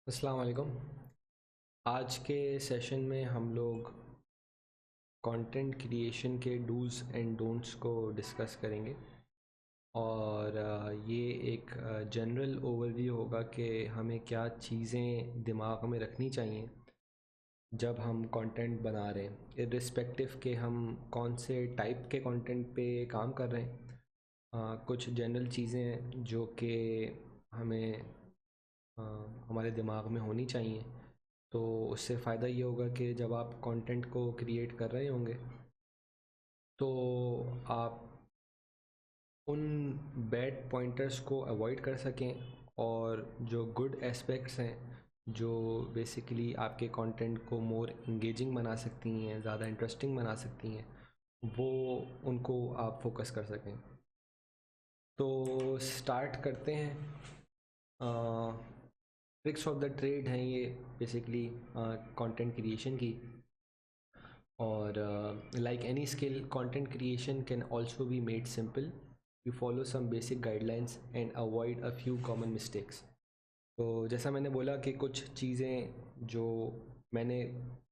अस्सलाम वालेकुम। आज के सेशन में हम लोग कंटेंट क्रिएशन के डूज़ एंड डोंट्स को डिस्कस करेंगे और ये एक जनरल ओवरव्यू होगा कि हमें क्या चीज़ें दिमाग में रखनी चाहिए जब हम कंटेंट बना रहे हैं, इर्रिस्पेक्टिव के हम कौन से टाइप के कंटेंट पे काम कर रहे हैं। कुछ जनरल चीज़ें जो कि हमें अ, हमारे दिमाग में होनी चाहिए, तो उससे फ़ायदा ये होगा कि जब आप कंटेंट को क्रिएट कर रहे होंगे तो आप उन बैड पॉइंटर्स को अवॉइड कर सकें और जो गुड एस्पेक्ट्स हैं जो बेसिकली आपके कंटेंट को मोर इंगेजिंग बना सकती हैं, ज़्यादा इंटरेस्टिंग बना सकती हैं, वो उनको आप फोकस कर सकें। तो स्टार्ट करते हैं। ट्रिक्स ऑफ द ट्रेड हैं ये बेसिकली कंटेंट क्रिएशन की। और like any skill, content creation can also be made simple. You follow some basic guidelines and avoid a few common mistakes. तो जैसा मैंने बोला कि कुछ चीज़ें जो मैंने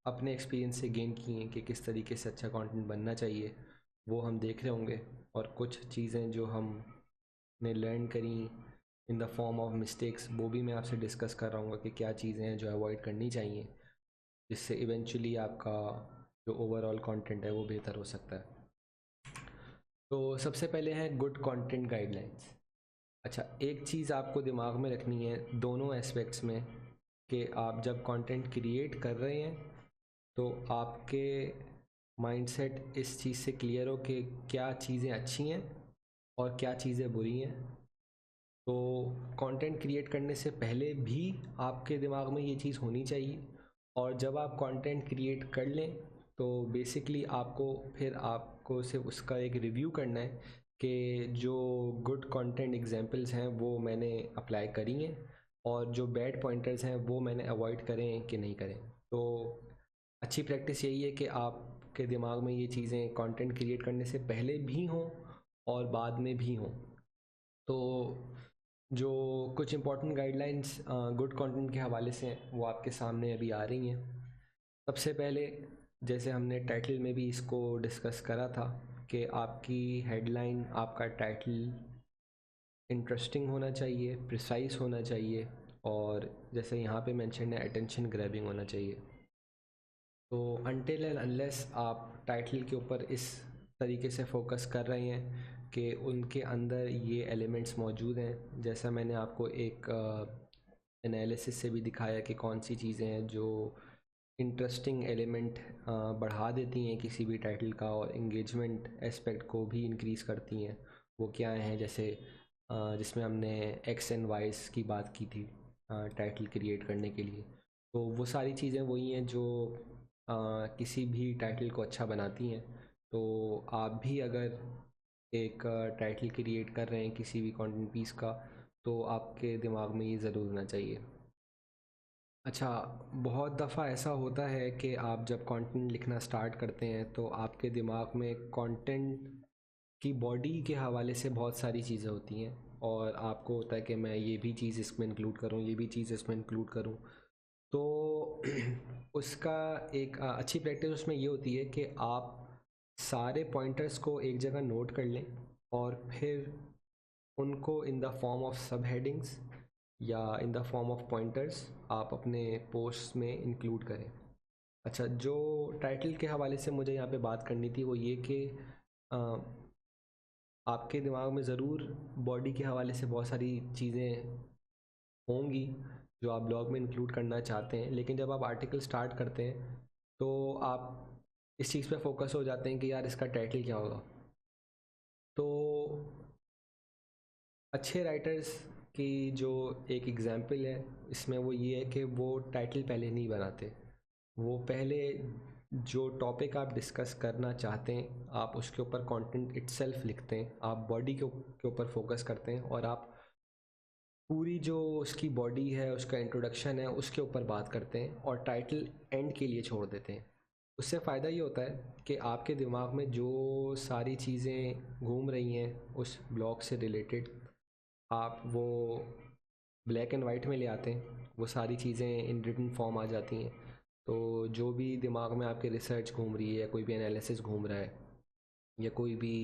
अपने एक्सपीरियंस से गेन की हैं कि किस तरीके से अच्छा कंटेंट बनना चाहिए, वो हम देख रहे होंगे। और कुछ चीज़ें जो हमने लर्न करी इन द फॉर्म ऑफ मिस्टेक्स, वो भी मैं आपसे डिस्कस कर रहा हूँ कि क्या चीज़ें हैं जो अवॉइड करनी चाहिए, जिससे इवेंचुअली आपका जो ओवरऑल कंटेंट है वो बेहतर हो सकता है। तो सबसे पहले है गुड कंटेंट गाइडलाइंस। अच्छा, एक चीज़ आपको दिमाग में रखनी है दोनों एस्पेक्ट्स में कि आप जब कंटेंट क्रिएट कर रहे हैं तो आपके माइंडसेट इस चीज़ से क्लियर हो कि क्या चीज़ें अच्छी हैं और क्या चीज़ें बुरी हैं। तो कंटेंट क्रिएट करने से पहले भी आपके दिमाग में ये चीज़ होनी चाहिए, और जब आप कंटेंट क्रिएट कर लें तो बेसिकली आपको सिर्फ उसका एक रिव्यू करना है कि जो गुड कंटेंट एग्जांपल्स हैं वो मैंने अप्लाई करी हैं और जो बैड पॉइंटर्स हैं वो मैंने अवॉइड करें कि नहीं करें। तो अच्छी प्रैक्टिस यही है कि आपके दिमाग में ये चीज़ें कंटेंट क्रिएट करने से पहले भी हों और बाद में भी हों। तो जो कुछ इंपॉर्टेंट गाइडलाइंस गुड कंटेंट के हवाले से हैं वो आपके सामने अभी आ रही हैं। सबसे पहले, जैसे हमने टाइटल में भी इसको डिस्कस करा था, कि आपकी हेडलाइन, आपका टाइटल इंटरेस्टिंग होना चाहिए, प्रिसाइज होना चाहिए, और जैसे यहाँ पे मेंशन है अटेंशन ग्रैबिंग होना चाहिए। तो अनटिल एंड अनलेस आप टाइटल के ऊपर इस तरीके से फोकस कर रहे हैं कि उनके अंदर ये एलिमेंट्स मौजूद हैं, जैसा मैंने आपको एक एनालिसिस से भी दिखाया कि कौन सी चीज़ें हैं जो इंटरेस्टिंग एलिमेंट बढ़ा देती हैं किसी भी टाइटल का और इंगेजमेंट एस्पेक्ट को भी इंक्रीज़ करती हैं, वो क्या हैं। जैसे जिसमें हमने एक्स एंड वाइज की बात की थी टाइटल क्रिएट करने के लिए। तो वो सारी चीज़ें वही हैं जो किसी भी टाइटल को अच्छा बनाती हैं। तो आप भी अगर एक टाइटल क्रिएट कर रहे हैं किसी भी कंटेंट पीस का, तो आपके दिमाग में ये ज़रूर होना चाहिए। अच्छा, बहुत दफ़ा ऐसा होता है कि आप जब कंटेंट लिखना स्टार्ट करते हैं तो आपके दिमाग में कंटेंट की बॉडी के हवाले से बहुत सारी चीज़ें होती हैं, और आपको होता है कि मैं ये भी चीज़ इसमें इंक्लूड करूँ, ये भी चीज़ इसमें इंक्लूड करूँ। तो उसका एक अच्छी प्रैक्टिस उसमें ये होती है कि आप सारे पॉइंटर्स को एक जगह नोट कर लें और फिर उनको इन द फॉर्म ऑफ सब हेडिंग्स या इन द फॉर्म ऑफ पॉइंटर्स आप अपने पोस्ट में इंक्लूड करें। अच्छा, जो टाइटल के हवाले से मुझे यहाँ पे बात करनी थी वो ये कि अ, आपके दिमाग में ज़रूर बॉडी के हवाले से बहुत सारी चीज़ें होंगी जो आप ब्लॉग में इंक्लूड करना चाहते हैं, लेकिन जब आप आर्टिकल स्टार्ट करते हैं तो आप इस चीज़ पे फोकस हो जाते हैं कि यार इसका टाइटल क्या होगा। तो अच्छे राइटर्स की जो एक एग्ज़ाम्पल है इसमें वो ये है कि वो टाइटल पहले नहीं बनाते। वो पहले जो टॉपिक आप डिस्कस करना चाहते हैं आप उसके ऊपर कंटेंट इटसेल्फ लिखते हैं, आप बॉडी के ऊपर फोकस करते हैं और आप पूरी जो उसकी बॉडी है, उसका इंट्रोडक्शन है, उसके ऊपर बात करते हैं और टाइटल एंड के लिए छोड़ देते हैं। उससे फ़ायदा ये होता है कि आपके दिमाग में जो सारी चीज़ें घूम रही हैं उस ब्लॉग से रिलेटेड, आप वो ब्लैक एंड वाइट में ले आते हैं वो सारी चीज़ें इन रिटन फॉर्म आ जाती हैं। तो जो भी दिमाग में आपके रिसर्च घूम रही है या कोई भी एनालिसिस घूम रहा है या कोई भी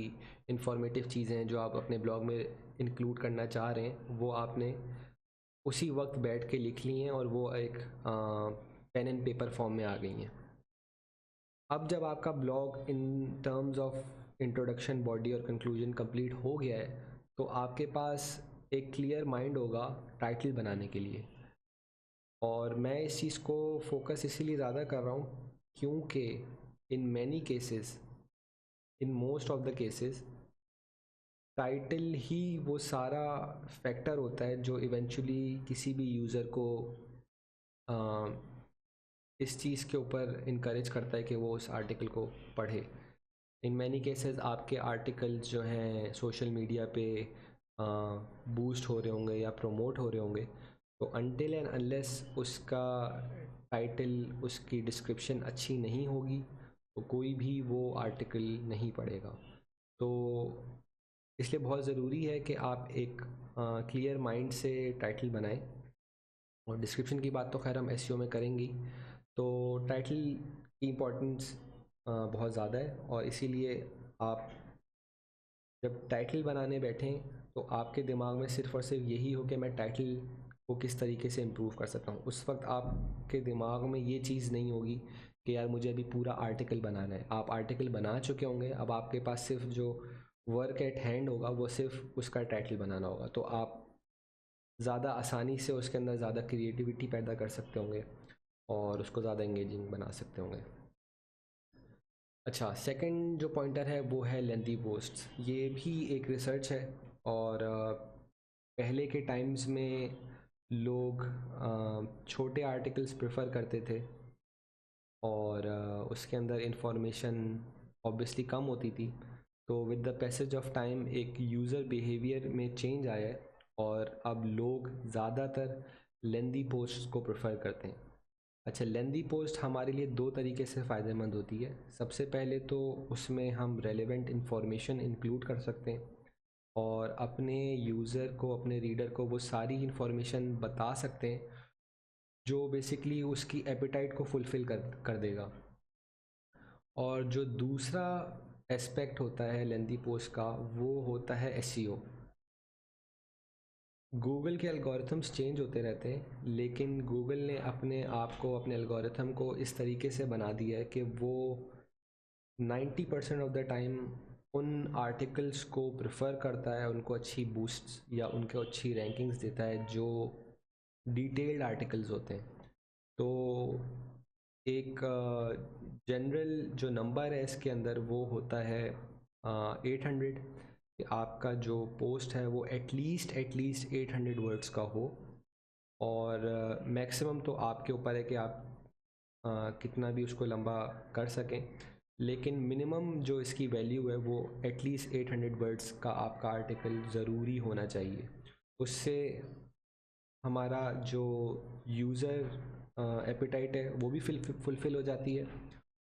इंफॉर्मेटिव चीज़ें हैं जो आप अपने ब्लॉग में इंक्लूड करना चाह रहे हैं, वो आपने उसी वक्त बैठ के लिख ली हैं और वो एक पेन एंड पेपर फॉर्म में आ गई हैं। अब जब आपका blog in terms of introduction, body और कंक्लूजन कंप्लीट हो गया है, तो आपके पास एक क्लियर माइंड होगा टाइटल बनाने के लिए। और मैं इस चीज़ को फोकस इसीलिए ज़्यादा कर रहा हूँ क्योंकि in many cases, in most of the cases, title ही वो सारा फैक्टर होता है जो इवेंचुअली किसी भी यूज़र को इस चीज़ के ऊपर इनकरेज करता है कि वो उस आर्टिकल को पढ़े। इन मैनी केसेस आपके आर्टिकल्स जो हैं सोशल मीडिया पे बूस्ट हो रहे होंगे या प्रमोट हो रहे होंगे, तो अनटिल एंड अनलेस उसका टाइटल, उसकी डिस्क्रिप्शन अच्छी नहीं होगी तो कोई भी वो आर्टिकल नहीं पढ़ेगा। तो इसलिए बहुत ज़रूरी है कि आप एक क्लियर माइंड से टाइटल बनाएं। और डिस्क्रिप्शन की बात तो खैर हम एसईओ में करेंगे। तो टाइटल की इम्पोर्टेंस बहुत ज़्यादा है और इसीलिए आप जब टाइटल बनाने बैठें तो आपके दिमाग में सिर्फ़ और सिर्फ यही हो कि मैं टाइटल को किस तरीके से इम्प्रूव कर सकता हूँ। उस वक्त आपके दिमाग में ये चीज़ नहीं होगी कि यार मुझे अभी पूरा आर्टिकल बनाना है। आप आर्टिकल बना चुके होंगे, अब आपके पास सिर्फ जो वर्क एट हैंड होगा वो सिर्फ उसका टाइटल बनाना होगा। तो आप ज़्यादा आसानी से उसके अंदर ज़्यादा क्रिएटिविटी पैदा कर सकते होंगे और उसको ज़्यादा इंगेजिंग बना सकते होंगे। अच्छा, सेकंड जो पॉइंटर है वो है लेंथी पोस्ट्स। ये भी एक रिसर्च है और पहले के टाइम्स में लोग छोटे आर्टिकल्स प्रेफर करते थे और उसके अंदर इंफॉर्मेशन ऑब्वियसली कम होती थी। तो with the passage of time एक यूज़र बिहेवियर में चेंज आया है और अब लोग ज़्यादातर लेंथी पोस्ट्स को प्रेफर करते हैं। अच्छा, लेंथी पोस्ट हमारे लिए दो तरीके से फ़ायदेमंद होती है। सबसे पहले तो उसमें हम रेलेवेंट इन्फॉर्मेशन इंक्लूड कर सकते हैं और अपने यूज़र को, अपने रीडर को वो सारी इन्फॉर्मेशन बता सकते हैं जो बेसिकली उसकी एपेटाइट को फुलफ़िल कर देगा। और जो दूसरा एस्पेक्ट होता है लेंथी पोस्ट का, वो होता है एसईओ। गूगल के एल्गोरिथम्स चेंज होते रहते हैं, लेकिन गूगल ने अपने आप को, अपने एल्गोरिथम को इस तरीके से बना दिया है कि वो 90% ऑफ द टाइम उन आर्टिकल्स को प्रेफर करता है, उनको अच्छी बूस्ट्स या उनको अच्छी रैंकिंग्स देता है जो डिटेल्ड आर्टिकल्स होते हैं। तो एक जनरल जो नंबर है इसके अंदर वो होता है 800, कि आपका जो पोस्ट है वो एटलीस्ट 800 वर्ड्स का हो। और मैक्सिमम तो आपके ऊपर है कि आप कितना भी उसको लंबा कर सकें, लेकिन मिनिमम जो इसकी वैल्यू है वो एटलीस्ट 800 वर्ड्स का आपका आर्टिकल ज़रूरी होना चाहिए। उससे हमारा जो यूज़र एपिटाइट है वो भी फुलफ़िल हो जाती है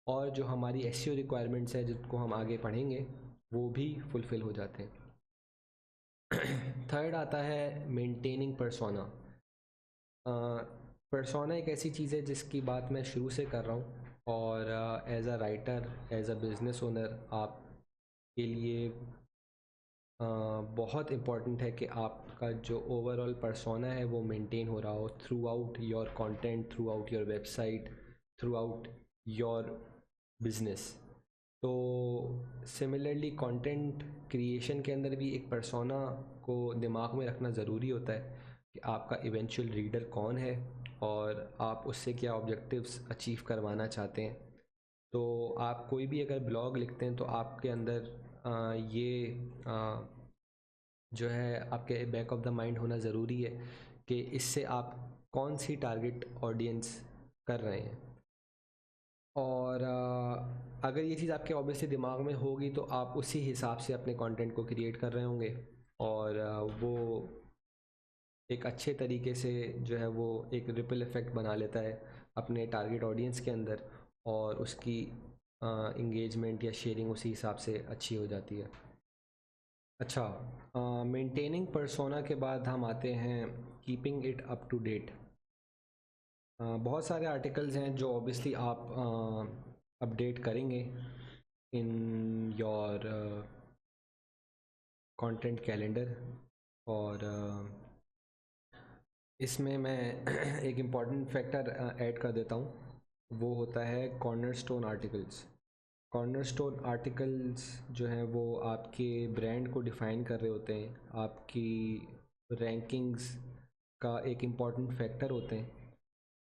और जो हमारी एसईओ रिक्वायरमेंट्स है जिनको हम आगे पढ़ेंगे वो भी फुलफ़िल हो जाते हैं। थर्ड आता है मेंटेनिंग पर्सोना। पर्सोना एक ऐसी चीज़ है जिसकी बात मैं शुरू से कर रहा हूँ और as a writer, as a business owner आपके लिए बहुत इम्पॉर्टेंट है कि आपका जो ओवरऑल पर्सोना है वो मेंटेन हो रहा हो through out your content, through out your website, through out your business. तो सिमिलरली कंटेंट क्रिएशन के अंदर भी एक पर्सोना को दिमाग में रखना ज़रूरी होता है कि आपका इवेंचुअल रीडर कौन है और आप उससे क्या ऑब्जेक्टिव्स अचीव करवाना चाहते हैं। तो आप कोई भी अगर ब्लॉग लिखते हैं तो आपके अंदर ये जो है आपके बैक ऑफ द माइंड होना ज़रूरी है कि इससे आप कौन सी टारगेट ऑडियंस कर रहे हैं। और अगर ये चीज़ आपके ऑब्वियसली दिमाग में होगी तो आप उसी हिसाब से अपने कंटेंट को क्रिएट कर रहे होंगे और वो एक अच्छे तरीके से जो है वो एक रिपल इफ़ेक्ट बना लेता है अपने टारगेट ऑडियंस के अंदर और उसकी इंगेजमेंट या शेयरिंग उसी हिसाब से अच्छी हो जाती है। अच्छा, मेंटेनिंग पर्सोना के बाद हम आते हैं keeping it up to date. बहुत सारे आर्टिकल्स हैं जो ऑब्वियसली आप अपडेट करेंगे इन योर कंटेंट कैलेंडर। और इसमें मैं एक इम्पॉर्टेंट फैक्टर ऐड कर देता हूँ, वो होता है कॉर्नरस्टोन आर्टिकल्स। कॉर्नरस्टोन आर्टिकल्स जो हैं वो आपके ब्रांड को डिफ़ाइन कर रहे होते हैं, आपकी रैंकिंग्स का एक इम्पॉर्टेंट फैक्टर होते हैं,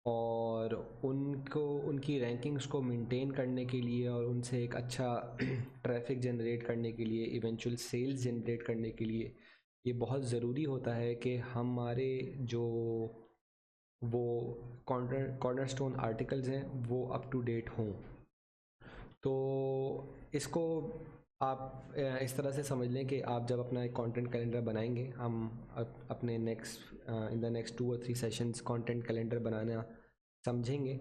और उनको उनकी रैंकिंग्स को मेंटेन करने के लिए और उनसे एक अच्छा ट्रैफिक जनरेट करने के लिए, इवेंचुअल सेल्स जनरेट करने के लिए ये बहुत ज़रूरी होता है कि हमारे जो वो कॉर्नरस्टोन आर्टिकल्स हैं वो अप टू डेट हों। तो इसको आप इस तरह से समझ लें कि आप जब अपना एक कंटेंट कैलेंडर बनाएंगे, हम अपने इन द नेक्स्ट 2 और 3 सेशंस कंटेंट कैलेंडर बनाना समझेंगे,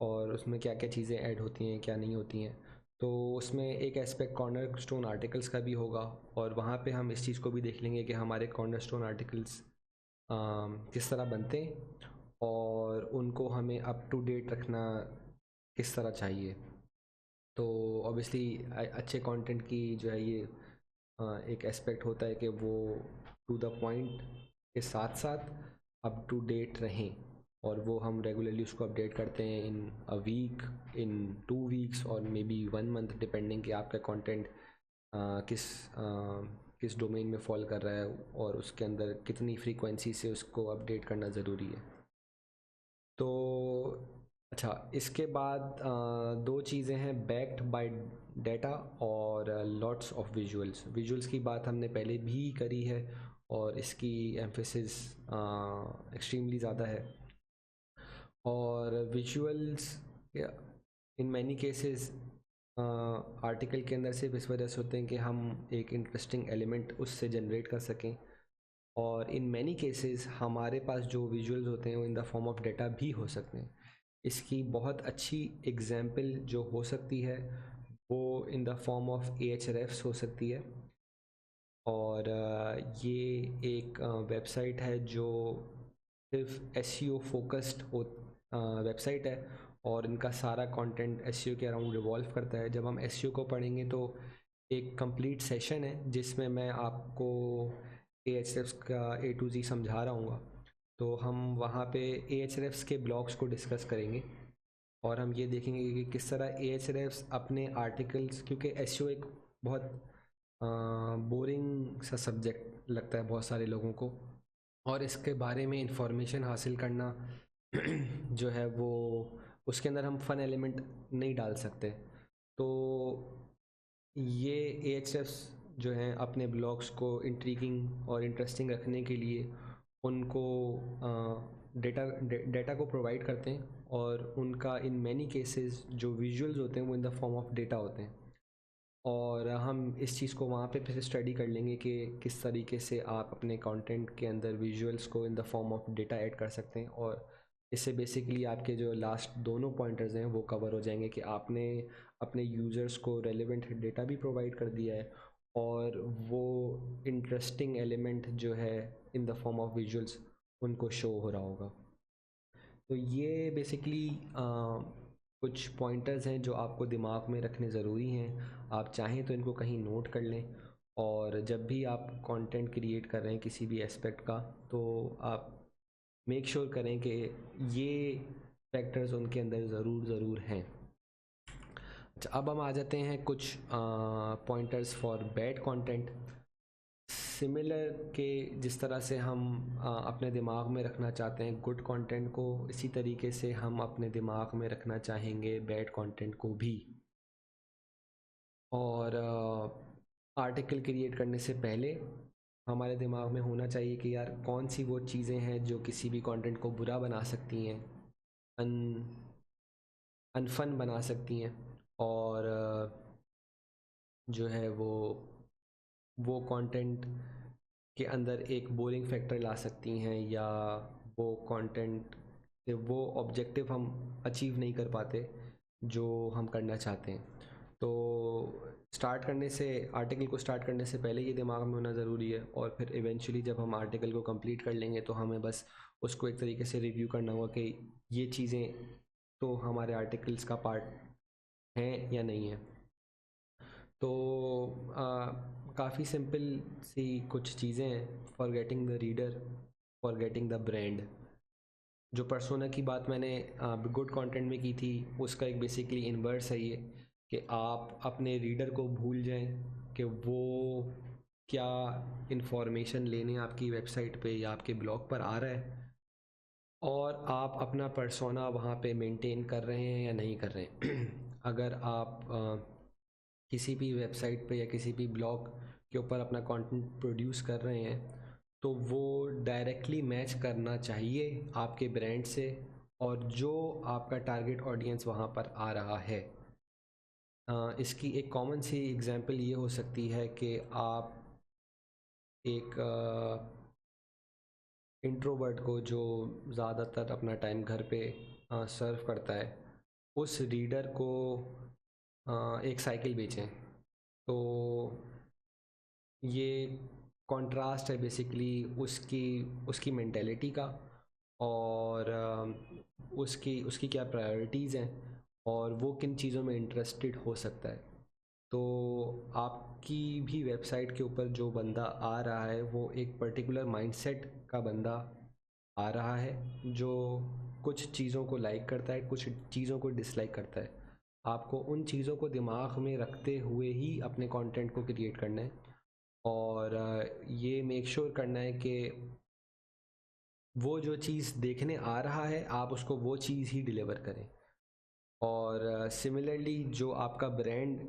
और उसमें क्या क्या चीज़ें ऐड होती हैं, क्या नहीं होती हैं। तो उसमें एक एस्पेक्ट कॉर्नर स्टोन आर्टिकल्स का भी होगा, और वहाँ पे हम इस चीज़ को भी देख लेंगे कि हमारे कॉर्नर स्टोन आर्टिकल्स किस तरह बनते हैं और उनको हमें अप टू डेट रखना किस तरह चाहिए। तो ऑब्वियसली अच्छे कंटेंट की जो है ये एक एस्पेक्ट होता है कि वो टू द पॉइंट के साथ साथ अप टू डेट रहें, और वो हम रेगुलरली उसको अपडेट करते हैं इन अ वीक, इन 2 वीक्स और मे बी 1 मंथ, डिपेंडिंग कि आपका कंटेंट किस किस डोमेन में फॉल कर रहा है और उसके अंदर कितनी फ्रीक्वेंसी से उसको अपडेट करना ज़रूरी है। तो अच्छा, इसके बाद दो चीज़ें हैं, बैक्ड बाय डेटा और लॉट्स ऑफ विजुअल्स। विजुअल्स की बात हमने पहले भी करी है और इसकी एम्फेसिस एक्सट्रीमली ज़्यादा है। और विजुअल्स इन मैनी केसेस आर्टिकल के अंदर सिर्फ इस वजह से होते हैं कि हम एक इंटरेस्टिंग एलिमेंट उससे जनरेट कर सकें, और इन मैनी केसेस हमारे पास जो विजुअल्स होते हैं वो इन द फॉर्म ऑफ डेटा भी हो सकते हैं। इसकी बहुत अच्छी एग्जाम्पल जो हो सकती है वो इन द फॉर्म ऑफ Ahrefs हो सकती है। और ये एक वेबसाइट है जो सिर्फ SEO फोकस्ड वेबसाइट है, और इनका सारा कंटेंट SEO के अराउंड रिवॉल्व करता है। जब हम SEO को पढ़ेंगे तो एक कंप्लीट सेशन है जिसमें मैं आपको Ahrefs का A to Z समझा रहा हूँ। तो हम वहाँ पे Ahrefs के ब्लॉग्स को डिस्कस करेंगे, और हम ये देखेंगे कि किस तरह Ahrefs अपने आर्टिकल्स, क्योंकि SEO एक बहुत बोरिंग सा सब्जेक्ट लगता है बहुत सारे लोगों को, और इसके बारे में इंफॉर्मेशन हासिल करना जो है वो उसके अंदर हम फन एलिमेंट नहीं डाल सकते। तो ये Ahrefs जो हैं अपने ब्लॉग्स को इंट्रीगिंग और इंटरेस्टिंग रखने के लिए उनको डेटा को प्रोवाइड करते हैं, और उनका इन मैनी केसेस जो विजुअल्स होते हैं वो इन द फॉर्म ऑफ डेटा होते हैं। और हम इस चीज़ को वहाँ पे फिर स्टडी कर लेंगे कि किस तरीके से आप अपने कंटेंट के अंदर विजुअल्स को इन the form of data add कर सकते हैं, और इससे बेसिकली आपके जो लास्ट दोनों पॉइंटर्स हैं वो कवर हो जाएंगे कि आपने अपने यूज़र्स को रेलेवेंट डेटा भी प्रोवाइड कर दिया है, और वो इंटरेस्टिंग एलिमेंट जो है इन द फॉर्म ऑफ विजुअल्स उनको शो हो रहा होगा। तो ये बेसिकली कुछ पॉइंटर्स हैं जो आपको दिमाग में रखने ज़रूरी हैं। आप चाहें तो इनको कहीं नोट कर लें, और जब भी आप कंटेंट क्रिएट कर रहे हैं किसी भी एस्पेक्ट का, तो आप मेक श्योर करें कि ये फैक्टर्स उनके अंदर ज़रूर हैं। अच्छा, अब हम आ जाते हैं कुछ pointers for bad content. Similar के जिस तरह से हम अपने दिमाग में रखना चाहते हैं गुड कंटेंट को, इसी तरीके से हम अपने दिमाग में रखना चाहेंगे बैड कंटेंट को भी। और आर्टिकल क्रिएट करने से पहले हमारे दिमाग में होना चाहिए कि यार कौन सी वो चीज़ें हैं जो किसी भी कंटेंट को बुरा बना सकती हैं, अन अनफन बना सकती हैं, और जो है वो कंटेंट के अंदर एक बोरिंग फैक्टर ला सकती हैं, या वो कंटेंट से वो ऑब्जेक्टिव हम अचीव नहीं कर पाते जो हम करना चाहते हैं। तो स्टार्ट करने से, आर्टिकल को स्टार्ट करने से पहले ये दिमाग में होना ज़रूरी है, और फिर इवेंचुअली जब हम आर्टिकल को कंप्लीट कर लेंगे तो हमें बस उसको एक तरीके से रिव्यू करना होगा कि ये चीज़ें तो हमारे आर्टिकल्स का पार्ट हैं या नहीं है। तो काफ़ी सिंपल सी कुछ चीज़ें हैं for getting the reader, for getting the brand. जो पर्सोना की बात मैंने गुड कंटेंट में की थी, उसका एक बेसिकली इन्वर्स है ये, कि आप अपने रीडर को भूल जाएं कि वो क्या इंफॉर्मेशन लेने आपकी वेबसाइट पे या आपके ब्लॉग पर आ रहा है, और आप अपना पर्सोना वहाँ पे मेंटेन कर रहे हैं या नहीं कर रहे हैं। अगर आप किसी भी वेबसाइट पे या किसी भी ब्लॉग के ऊपर अपना कंटेंट प्रोड्यूस कर रहे हैं, तो वो डायरेक्टली मैच करना चाहिए आपके ब्रांड से, और जो आपका टारगेट ऑडियंस वहाँ पर आ रहा है। इसकी एक कॉमन सी एग्जांपल ये हो सकती है कि आप एक इंट्रोवर्ट को, जो ज़्यादातर अपना टाइम घर पे सर्व करता है, उस रीडर को एक साइकिल बेचें। तो ये कंट्रास्ट है बेसिकली उसकी उसकी मेंटेलिटी का, और उसकी उसकी क्या प्रायोरिटीज़ हैं, और वो किन चीज़ों में इंटरेस्टेड हो सकता है। तो आपकी भी वेबसाइट के ऊपर जो बंदा आ रहा है वो एक पर्टिकुलर माइंडसेट का बंदा आ रहा है, जो कुछ चीज़ों को लाइक करता है, कुछ चीज़ों को डिसलाइक करता है। आपको उन चीज़ों को दिमाग में रखते हुए ही अपने कंटेंट को क्रिएट करना है, और ये मेक श्योर करना है कि वो जो चीज़ देखने आ रहा है आप उसको वो चीज़ ही डिलीवर करें। और सिमिलरली जो आपका ब्रांड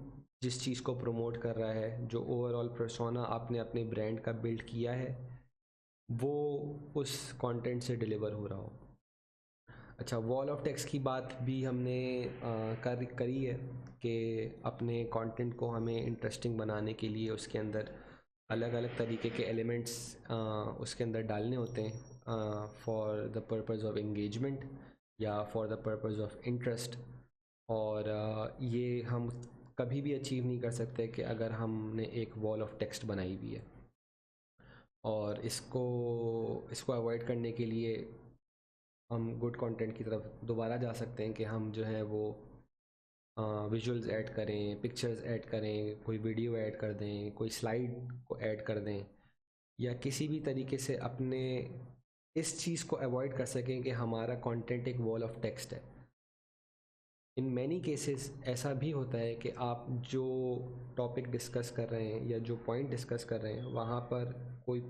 जिस चीज़ को प्रमोट कर रहा है, जो ओवरऑल पर्सोना आपने अपने ब्रांड का बिल्ड किया है, वो उस कंटेंट से डिलीवर हो रहा हो। अच्छा, वॉल ऑफ टेक्स्ट की बात भी हमने करी है कि अपने कंटेंट को हमें इंटरेस्टिंग बनाने के लिए उसके अंदर अलग अलग तरीके के एलिमेंट्स उसके अंदर डालने होते हैं for the purpose of engagement या for the purpose of interest. और ये हम कभी भी अचीव नहीं कर सकते कि अगर हमने एक वॉल ऑफ टेक्स्ट बनाई हुई है। और इसको अवॉइड करने के लिए हम गुड कंटेंट की तरफ दोबारा जा सकते हैं कि हम जो है वो विजुअल्स ऐड करें, पिक्चर्स ऐड करें, कोई वीडियो ऐड कर दें, कोई स्लाइड को ऐड कर दें, या किसी भी तरीके से अपने इस चीज़ को अवॉइड कर सकें कि हमारा कंटेंट एक वॉल ऑफ टेक्स्ट है। इन मैनी केसेस ऐसा भी होता है कि आप जो टॉपिक डिस्कस कर रहे हैं या जो पॉइंट डिस्कस कर रहे हैं वहाँ पर कोई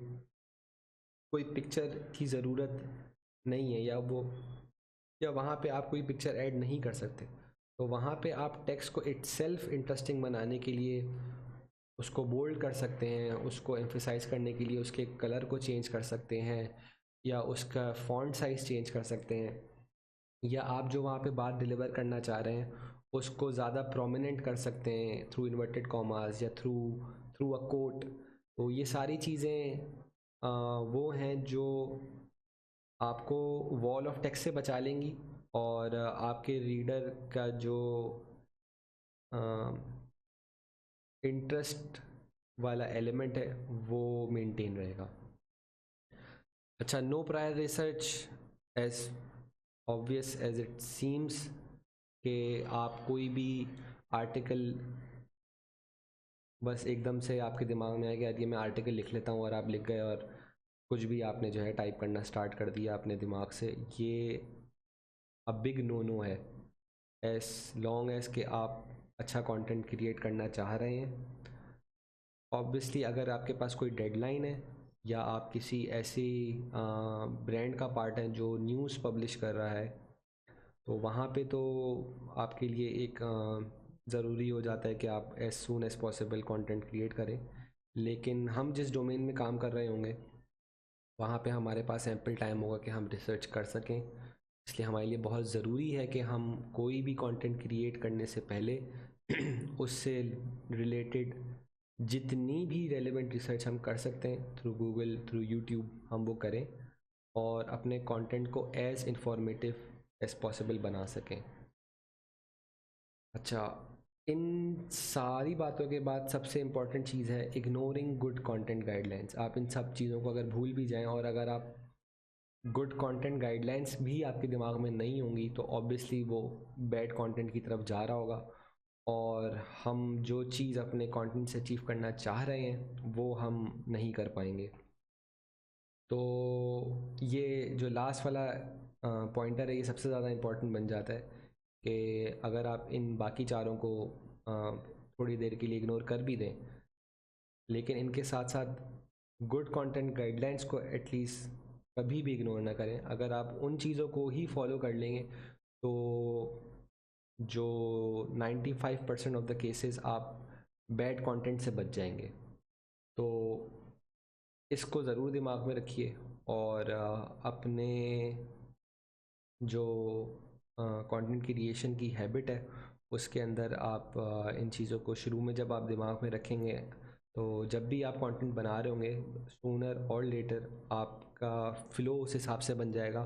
कोई पिक्चर की ज़रूरत नहीं है, या वहाँ पे आप कोई पिक्चर ऐड नहीं कर सकते। तो वहाँ पे आप टेक्स्ट को इटसेल्फ इंटरेस्टिंग बनाने के लिए उसको बोल्ड कर सकते हैं, उसको एम्फेसाइज करने के लिए उसके कलर को चेंज कर सकते हैं, या उसका फॉन्ट साइज़ चेंज कर सकते हैं, या आप जो वहाँ पे बात डिलीवर करना चाह रहे हैं उसको ज़्यादा प्रोमिनेंट कर सकते हैं थ्रू इन्वर्टेड कॉमास या थ्रू थ्रू अ कोट। तो ये सारी चीज़ें वो हैं जो आपको वॉल ऑफ टेक्स्ट से बचा लेंगी, और आपके रीडर का जो इंटरेस्ट वाला एलिमेंट है वो मेंटेन रहेगा। अच्छा, no prior research, as obvious as it seems, कि आप कोई भी आर्टिकल बस एकदम से आपके दिमाग में आ गया ये मैं आर्टिकल लिख लेता हूँ, और आप लिख गए और कुछ भी आपने जो है टाइप करना स्टार्ट कर दिया अपने दिमाग से, ये अ बिग नो नो है। एज लॉन्ग एज कि आप अच्छा कंटेंट क्रिएट करना चाह रहे हैं, ऑब्वियसली अगर आपके पास कोई डेडलाइन है, या आप किसी ऐसी ब्रांड का पार्ट है जो न्यूज़ पब्लिश कर रहा है, तो वहाँ पे तो आपके लिए एक ज़रूरी हो जाता है कि आप as soon as possible content create करें। लेकिन हम जिस डोमेन में काम कर रहे होंगे वहाँ पे हमारे पास एम्पल टाइम होगा कि हम रिसर्च कर सकें। इसलिए हमारे लिए बहुत ज़रूरी है कि हम कोई भी कंटेंट क्रिएट करने से पहले उससे रिलेटेड जितनी भी रेलेवेंट रिसर्च हम कर सकते हैं थ्रू गूगल, थ्रू यूट्यूब, हम वो करें, और अपने कंटेंट को एज़ इंफॉर्मेटिव एज़ पॉसिबल बना सकें। अच्छा, इन सारी बातों के बाद सबसे इम्पॉर्टेंट चीज़ है इग्नोरिंग गुड कंटेंट गाइडलाइंस। आप इन सब चीज़ों को अगर भूल भी जाएं और अगर आप गुड कंटेंट गाइडलाइंस भी आपके दिमाग में नहीं होंगी तो ऑब्वियसली वो बैड कंटेंट की तरफ जा रहा होगा, और हम जो चीज़ अपने कंटेंट से अचीव करना चाह रहे हैं वो हम नहीं कर पाएंगे। तो ये जो लास्ट वाला पॉइंटर है ये सबसे ज़्यादा इम्पोर्टेंट बन जाता है कि अगर आप इन बाकी चारों को थोड़ी देर के लिए इग्नोर कर भी दें, लेकिन इनके साथ साथ गुड कंटेंट गाइडलाइंस को एटलीस्ट कभी भी इग्नोर ना करें। अगर आप उन चीज़ों को ही फॉलो कर लेंगे तो जो 95% ऑफ द केसेस आप बैड कंटेंट से बच जाएंगे। तो इसको ज़रूर दिमाग में रखिए, और अपने जो कंटेंट क्रिएशन की हैबिट है उसके अंदर आप इन चीज़ों को शुरू में जब आप दिमाग में रखेंगे तो जब भी आप कंटेंट बना रहे होंगे सूनर और लेटर आपका फ़्लो उस हिसाब से बन जाएगा,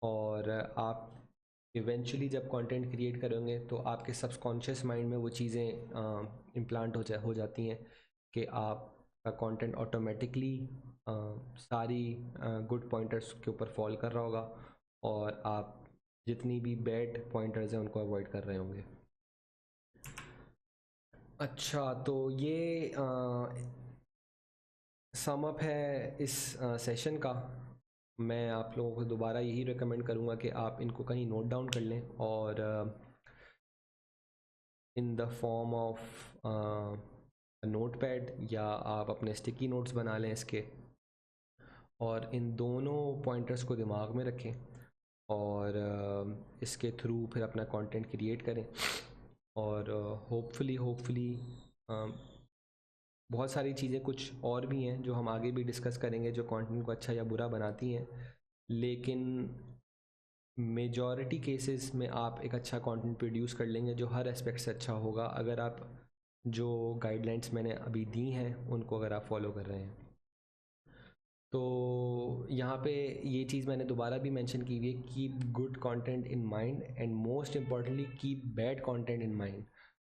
और आप इवेंचुअली जब कंटेंट क्रिएट करेंगे तो आपके सबकॉन्शियस माइंड में वो चीज़ें इम्प्लांट हो जाती हैं कि आपका कंटेंट ऑटोमेटिकली सारी गुड पॉइंटर्स के ऊपर फॉल कर रहा होगा, और आप जितनी भी बैड पॉइंटर्स हैं उनको अवॉइड कर रहे होंगे। अच्छा, तो ये सम अप है इस सेशन का। मैं आप लोगों को दोबारा यही रिकमेंड करूँगा कि आप इनको कहीं नोट डाउन कर लें, और इन the form of note pad, या आप अपने स्टिकी नोट्स बना लें इसके, और इन दोनों पॉइंटर्स को दिमाग में रखें, और इसके थ्रू फिर अपना कंटेंट क्रिएट करें। और होपफुली बहुत सारी चीज़ें कुछ और भी हैं जो हम आगे भी डिस्कस करेंगे जो कंटेंट को अच्छा या बुरा बनाती हैं, लेकिन मेजॉरिटी केसेस में आप एक अच्छा कंटेंट प्रोड्यूस कर लेंगे जो हर एस्पेक्ट से अच्छा होगा अगर आप जो गाइडलाइंस मैंने अभी दी हैं उनको अगर आप फॉलो कर रहे हैं। तो यहाँ पे ये चीज़ मैंने दोबारा भी मेंशन की हुई है, keep good content in mind and most importantly keep bad content in mind,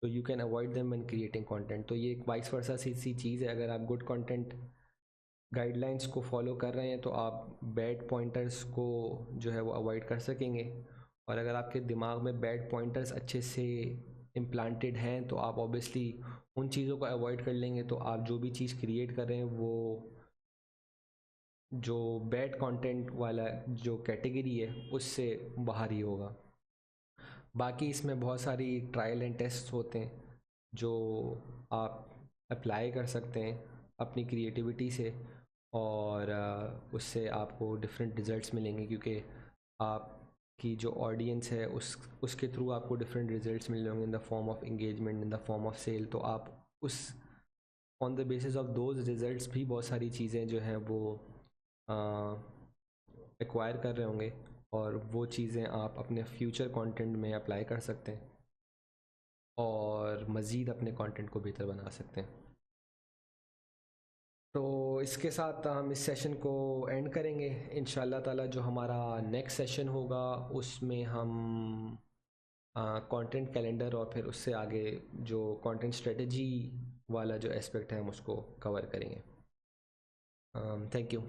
तो you can avoid them when creating content. तो ये एक वाइस वर्सा सी चीज़ है, अगर आप गुड कंटेंट गाइडलाइंस को फॉलो कर रहे हैं तो आप बैड पॉइंटर्स को जो है वो अवॉइड कर सकेंगे, और अगर आपके दिमाग में बैड पॉइंटर्स अच्छे से इम्प्लांटेड हैं तो आप ऑब्वियसली उन चीज़ों को अवॉइड कर लेंगे, तो आप जो भी चीज़ क्रिएट कर रहे हैं वो जो बैड कंटेंट वाला जो कैटेगरी है उससे बाहर ही होगा। बाकी इसमें बहुत सारी ट्रायल एंड टेस्ट होते हैं जो आप अप्लाई कर सकते हैं अपनी क्रिएटिविटी से, और उससे आपको डिफरेंट रिजल्ट्स मिलेंगे, क्योंकि आपकी जो ऑडियंस है उसके थ्रू आपको डिफरेंट रिजल्ट्स मिल होंगे in the form of engagement, in the form of sale. तो आप उस on the basis of those results भी बहुत सारी चीज़ें जो हैं वो एक्वायर कर रहे होंगे, और वो चीज़ें आप अपने फ्यूचर कंटेंट में अप्लाई कर सकते हैं और मज़ीद अपने कंटेंट को बेहतर बना सकते हैं। तो इसके साथ हम इस सेशन को एंड करेंगे। इंशाल्लाह ताला जो हमारा नेक्स्ट सेशन होगा उसमें हम कंटेंट कैलेंडर और फिर उससे आगे जो कंटेंट स्ट्रेटजी वाला जो एस्पेक्ट है हम उसको कवर करेंगे। Thank you.